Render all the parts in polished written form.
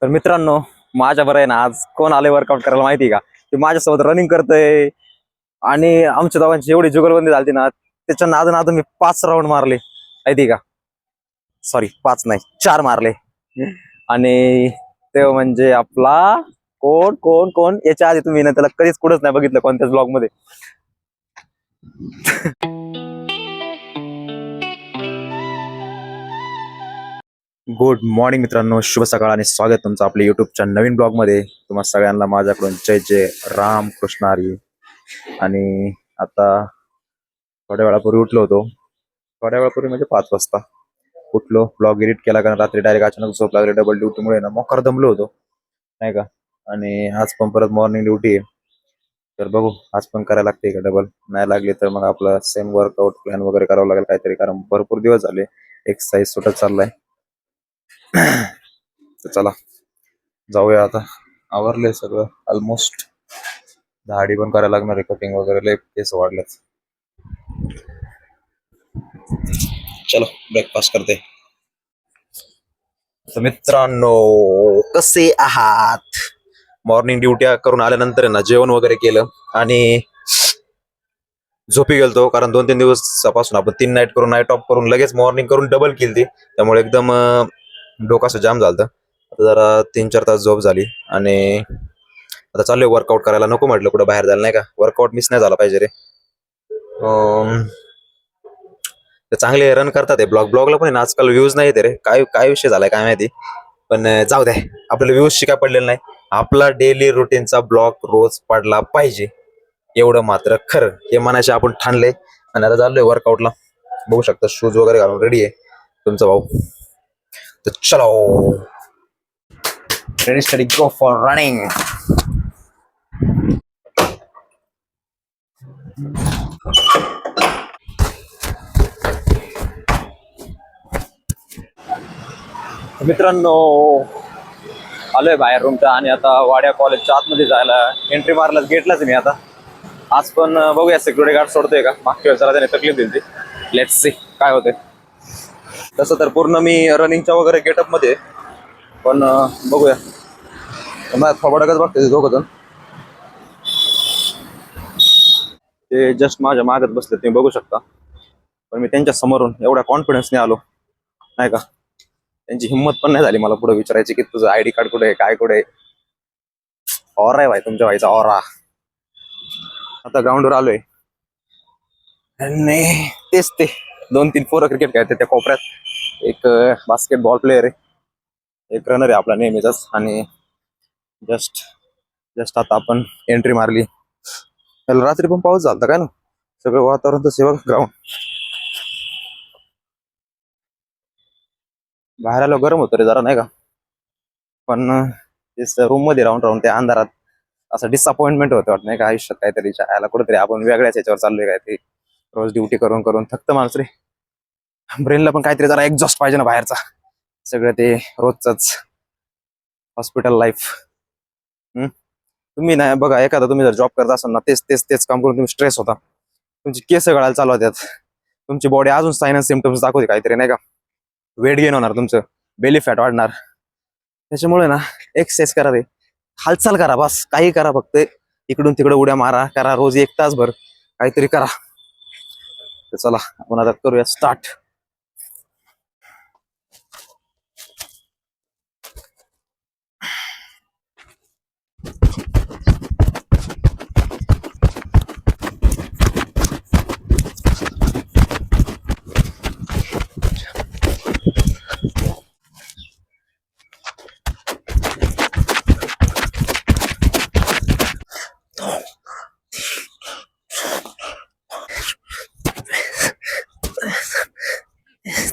तर मित्रांनो, माझ्या बरं आहे ना, आज कोण आले वर्कआउट करायला माहिती का? ते माझ्यासोबत रनिंग करतय आणि आमच्या दोघांची एवढी जुगलबंदी झाली ना, त्याच्या नाद मी 5 राऊंड मारले माहिती का? सॉरी, 5 नाही, 4 मारले. आणि ते म्हणजे आपला कोण कोण कोण याच्या आधी तुम्ही ना त्याला कधीच कुठंच नाही बघितलं कोणत्याच ब्लॉग मध्ये. गुड मॉर्निंग मित्रांनो, शुभ सकाळ आणि स्वागत तुमचं आपल्या युट्यूबच्या नवीन ब्लॉग मध्ये. तुम्हा सगळ्यांना माझ्याकडून जय जय राम कृष्ण हरी. आणि आता थोड्या वेळापूर्वी उठलो होतो, थोड्या वेळापूर्वी म्हणजे 5 वाजता उठलो, ब्लॉग एडिट केला, कारण रात्री डायरेक्ट अचानक झोप लागली डबल ड्युटीमुळे ना, मोकार दमलो होतो नाही का. आणि आज पण परत मॉर्निंग ड्युटी आहे, तर बघू आज पण करायला लागते का, डबल नाही लागली तर मग आपला सेम वर्कआउट प्लॅन वगैरे करावं लागेल काहीतरी, कारण भरपूर दिवस झाले एक्सरसाइज सुटत चाललाय. तर चला जाऊया आता. आवरलंय सगळं ऑलमोस्ट, दाढी पण करायला लागणार आहे, कटिंग वगैरे लय केस वाढलेत. चलो ब्रेकफास्ट करते. तर मित्रांनो, कसे आहात? मॉर्निंग ड्युटी करून आल्यानंतर आहे ना, जेवण वगैरे केलं आणि झोपी गेलतो, कारण 2-3 दिवसापासून आपण 3 नाईट करून, नाईट ऑफ करून लगेच मॉर्निंग करून डबल केली ती, त्यामुळे एकदम डोकं असं जाम झालं. आता जरा 3-4 तास झोप झाली आणि आता चाललोय वर्कआउट करायला. नको म्हटलं कुठं बाहेर जायला नाही का, वर्कआउट मिस नाही झाला पाहिजे रे. ते चांगले रन करतात ते, ब्लॉगला पण आजकाल व्ह्यूज नाही येते रे, काय काय विषय झालाय काय माहिती. पण जाऊ दे, आपल्याला व्ह्यूज शिकाय पडलेलं नाही. आपला डेली रुटीनचा ब्लॉग रोज पडला पाहिजे, एवढं मात्र खरं. हे मनाशी आपण ठाणले आणि आता चाललोय वर्कआउटला. बघू शकता शूज वगैरे घालून रेडी आहे तुमचा भाऊ. तर चलो, ready steady go for running. मित्रांनो, आलोय बाहेर रूमच्या आणि आता वाड्या कॉलेजच्या आतमध्ये जायला एंट्री मारलाच, गेटलाच मी आता. आज पण बघूया सिक्युरिटी गार्ड सोडतोय का, मागच्या वेळेस जरा त्याने तकलीफ दिली. लेट्स सी काय होते. तसं तर पूर्ण मी रनिंगच्या वगैरे गेटअप मध्ये, पण बघूया. मला थोबाडकच बघते दोघं जण, ते जस्ट माझ्या मागत बसले, तुम्ही बघू शकता. पण मी त्यांच्या समोरून एवढ्या कॉन्फिडन्सने आलो नाही का, त्यांची हिंमत पण नाही झाली मला पुढे विचारायची की तुझं आयडी कार्ड कुठे आहे, काय कुठे आहे. ऑरा आहे भाई तुमच्या भाईचा, ऑरा. आता ग्राउंडवर आलोय आणि तेच ते 2-3 पोरं क्रिकेट खेळतात त्या कोपऱ्यात. एक बास्केटबॉल प्लेअर आहे, एक रनर आहे आपला नेहमीचाच. आणि जस्ट जस्ट आता आपण एंट्री मारली. त्याला रात्री पण पाऊस झाला काय ना, सगळं वातावरण तर सेवा. ग्राउंड बाहेर आलो गरम होतं रे जरा नाही का, पण रूम मध्ये राहून राहून त्या अंधारात असं डिसअपॉइंटमेंट होतं वाटत नाही का आयुष्यात, काहीतरी यायला कुठेतरी आपण वेगळ्याच याच्यावर चाललोय काय ते. रोज ड्युटी करून करून थकतं माणूस रे, ब्रेनला पण काहीतरी जरा एक्झॉस्ट पाहिजे ना बाहेरचा. सगळं ते रोजच हॉस्पिटल लाईफ. तुम्ही नाही बघा, एखादा तुम्ही जर जॉब करत असाल ना, तेच तेच तेच काम करून तुम्ही स्ट्रेस होता, तुमची केस गळायला चालू होत्यात, तुमची बॉडी अजून साइन अँड सिम्पटम्स दाखवते काहीतरी नाही का. वेट गेन होणार तुमचं, बेली फॅट वाढणार. त्याच्यामुळे ना एक्सरसाइज करा रे, हालचाल करा, बस काही करा, फक्त इकडून तिकडे उड्या मारा, करा रोज 1 तासभर काहीतरी करा. तर चला आपण आता करूया स्टार्ट.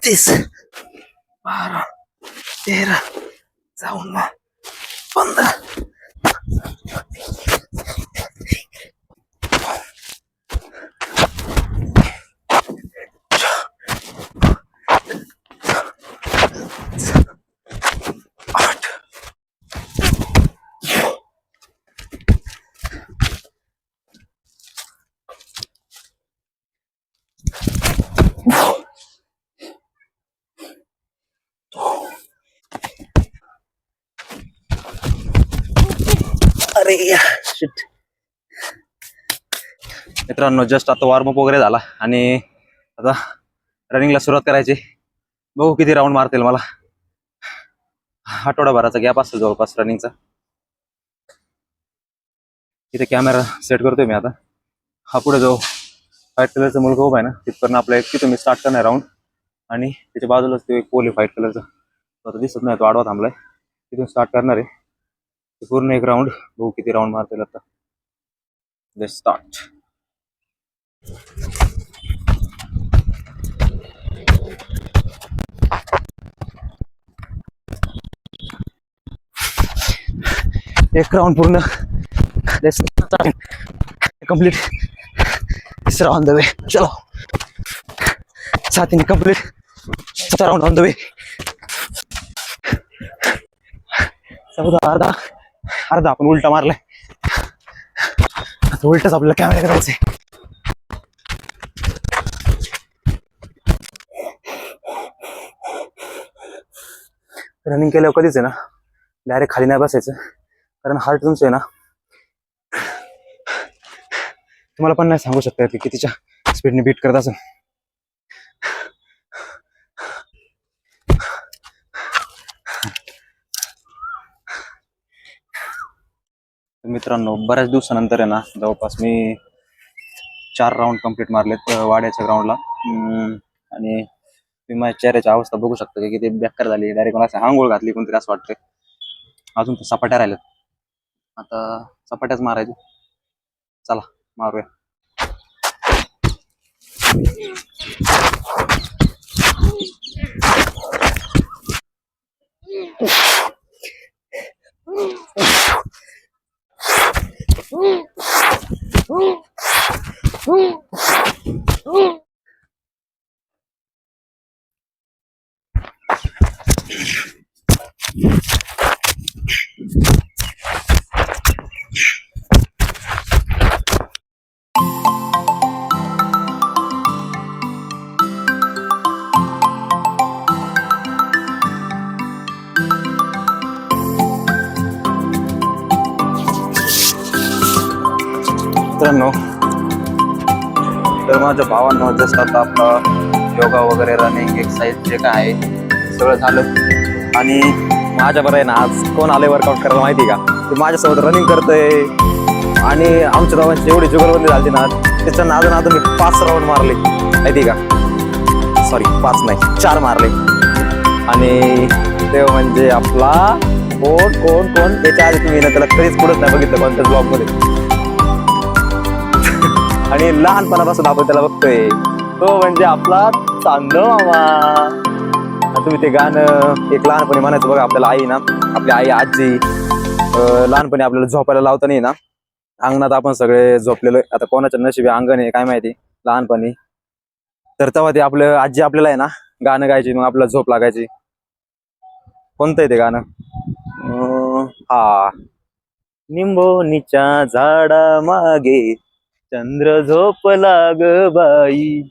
तीस 12 13 14 15. अरे शिट. मित्रांनो जस्ट आता वॉर्मअप वगैरे झाला आणि आता रनिंगला सुरुवात करायची. बघू किती राऊंड मारतील मला. आठवडाभराचा गॅप असतो जवळपास रनिंगचा. इथे कॅमेरा सेट करतोय मी आता. हा पुढे जो व्हाईट कलरचा मुलगा उभा आहे ना तिथपर्यंत आपला एक तिथून मी स्टार्ट करणार राऊंड आणि त्याच्या बाजूलाच तो एक पोल आहे व्हाईट कलरचा. आता दिसत नाही तो आडवा थांबलाय. तिथून स्टार्ट करणार आहे पूर्ण एक राऊंड. बघू किती राऊंड मारतील आता. Let's start. एक राऊंड पूर्ण. Let's complete. तिसरा ऑन द वे. चलो 7 complete. 7 round on the way. 14 अर्धा आपण उलटा मारलाय. आता उलटच आपल्याला कॅमेरा करायचंय. रनिंग केल्यावर कधीच आहे ना डायरेक्ट खाली नाही बसायचं, कारण हार्ट तुमचं आहे ना तुम्हाला पण नाही सांगू शकता की कितीच्या स्पीडने बीट करत असेल. मित्रांनो बऱ्याच दिवसानंतर आहे ना जवळपास मी 4 राऊंड कंप्लीट मारलेत वाड्याच्या ग्राउंडला. आणि तुम्ही माझ्या चेहऱ्याची अवस्था बघू शकता की किती बेकार झाली. डायरेक्ट मला असं आंघोळ घातली कोणतरी असं वाटतंय. अजून तर सपाट्या राहिल्यात. आता सपाट्याच मारायची. चला मारूया. मित्रांनो तर माझ्या भावांनो जस्ट आता आपलं योगा वगैरे रनिंग एक्सरसाइज जे काय आहे सगळं झालं. आणि माझ्या बरं आहे ना आज कोण आलंय वर्कआउट करायला माहिती का? ते माझ्यासोबत रनिंग करतंय. आणि आमच्या दोघांची एवढी जुगलबंदी झाली ना त्याच्या नादून मी 5 राऊंड मारले माहिती का? सॉरी 5 नाही 4 मारले. आणि ते म्हणजे आपला कोण त्याच्या आधी तुम्ही ना त्याला कधीच पुढंच नाही बघितलं कोणत्या ब्लॉग मध्ये. आणि लहानपणापासून आपण त्याला बघतोय तो म्हणजे आपला चांदो मामा. तुम्ही ते गाणं एक लहानपणी म्हणायचं बघा आपल्याला. आई ना आपली आई आजी लहानपणी आपल्याला झोपायला लावता नाही ना अंगणात आपण सगळे झोपलेलो. आता कोणाच्या नशिबी अंगण आहे काय माहिती लहानपणी. तर तेव्हा ते आपलं आजी आपल्याला आहे ना गाणं गायची मग आपल्याला झोप लागायची. कोणतं आहे ते गाणं? हा निंबोनीच्या झाडा मागे चंद्र झोपला ग बाई.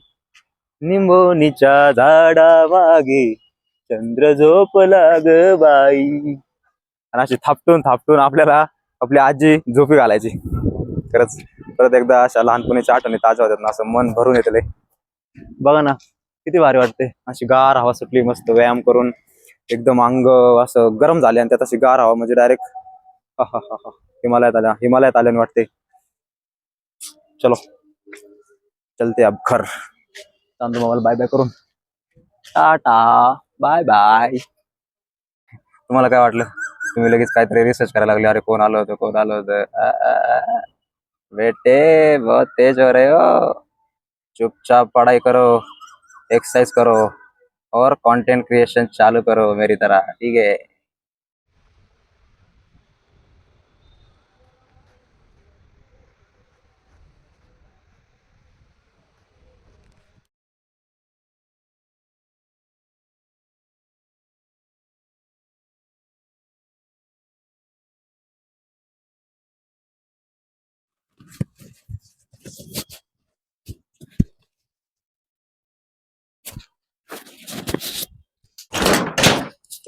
निंबोनीच्या झाडा मागे चंद्र झोपला ग बाई. आणि अशी थापटून आपल्याला आपली आजी झोपी घालायची. खरंच परत एकदा अशा लहानपणीच्या आठवणी ताज्या होतात ना असं मन भरून येते. बघा ना किती भारी वाटते. अशी गार हवा सुटली मस्त व्यायाम करून एकदम अंग असं गरम झाले आणि त्यात अशी गार हवा म्हणजे डायरेक्ट हिमालयात आल्याने वाटते. चलो चलते अब घर. चांदू मामाला बाय बाय करून टाटा बाय बाय. तुम्हाला काय वाटलं? तुम्ही लगेच काहीतरी रिसर्च करायला लागले. अरे कोण आलं होतं. बेटे बहुत तेज हो रहे हो. चुपचाप पढ़ाई करो, एक्सरसाइज करो और कंटेंट क्रिएशन चालू करो मेरी तरह. ठीक है.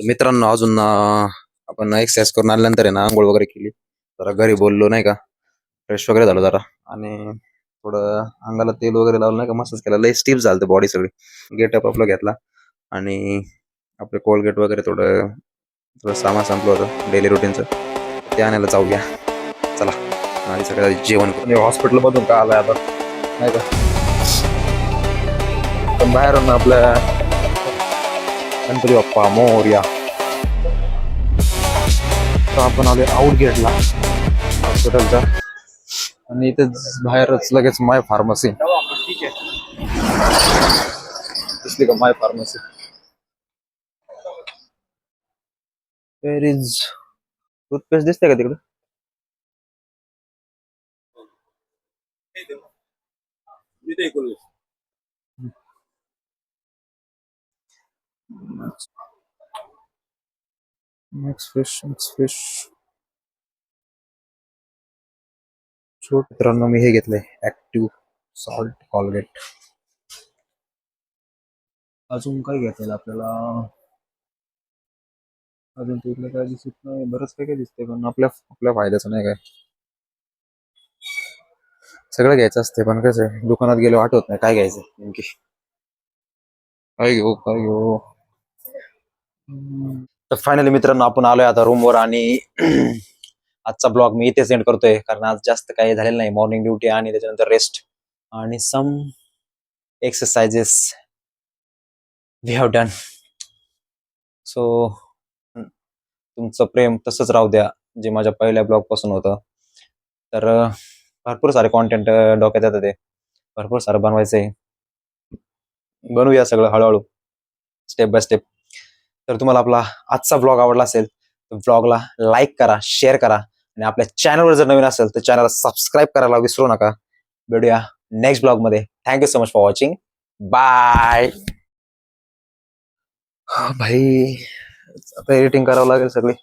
मित्रांनो अजून आपण एक्सरसाइज करून आल्यानंतर आहे ना आंघोळ वगैरे केली जरा घरी बोललो नाही का, फ्रेश वगैरे झालो जरा, आणि थोडं अंगाला तेल वगैरे लावलं नाही का, मसाज केला, लई स्टिफ झालं बॉडी सगळी. गेटअप आपला घेतला आणि आपले कोलगेट वगैरे थोडं थोडं सामान संपलं होतं डेली रुटीनचं, ते आणायला जाऊया. चला आणि सगळं जेवण करून हॉस्पिटल मधून का आलाय आता नाही का, पण बाहेरून आपल्या गणपती बाप्पा मोरया. तर आपण आलोय आउट गेटला हॉस्पिटलच्या, आणि इथेच बाहेरच लगेच माय फार्मसी दिसली का, माय फार्मसी. वेर इज टूथपेस्ट दिसते का तिकडे? Mix fish, mix fish. छोट मित्रांनो, मी हे घेतलंय ऍक्टिव्ह सॉल्ट कॉलगेट. अजून काय घेता आपल्याला? अजून तिथलं काय दिसत नाही, बरंच काय काय दिसतंय, पण आपल्या आपल्या फायद्याचं नाही काय. सगळं घ्यायचं असते, पण कसं आहे, दुकानात गेलो आठवत नाही काय घ्यायचं नेमकी. काय घेऊ काय घेऊ. तर फायनली मित्रांनो, आपण आलोय आता रूमवर, आणि आजचा ब्लॉग मी इथे सेंड करतोय, कारण आज जास्त काही झालेलं नाही. मॉर्निंग ड्युटी आणि त्याच्यानंतर रेस्ट आणि some exercises we have done. So तुमचं प्रेम तसंच राहू द्या, जे माझ्या पहिल्या ब्लॉग पासून होतं. तर भरपूर सारे कॉन्टेंट डोक्यात येतात, ते भरपूर सारं बनवायचंय. बनवूया सगळं हळूहळू, स्टेप बाय स्टेप. तर तुम्हाला आपला आजचा ब्लॉग आवडला असेल तर ब्लॉगला लाईक करा, शेअर करा, आणि आपल्या चॅनलवर जर नवीन असेल तर चॅनलला सबस्क्राईब करायला विसरू नका. भेटूया नेक्स्ट ब्लॉगमध्ये. Thank you so much for watching. Bye. भाई आता एडिटिंग करावं लागेल सगळी.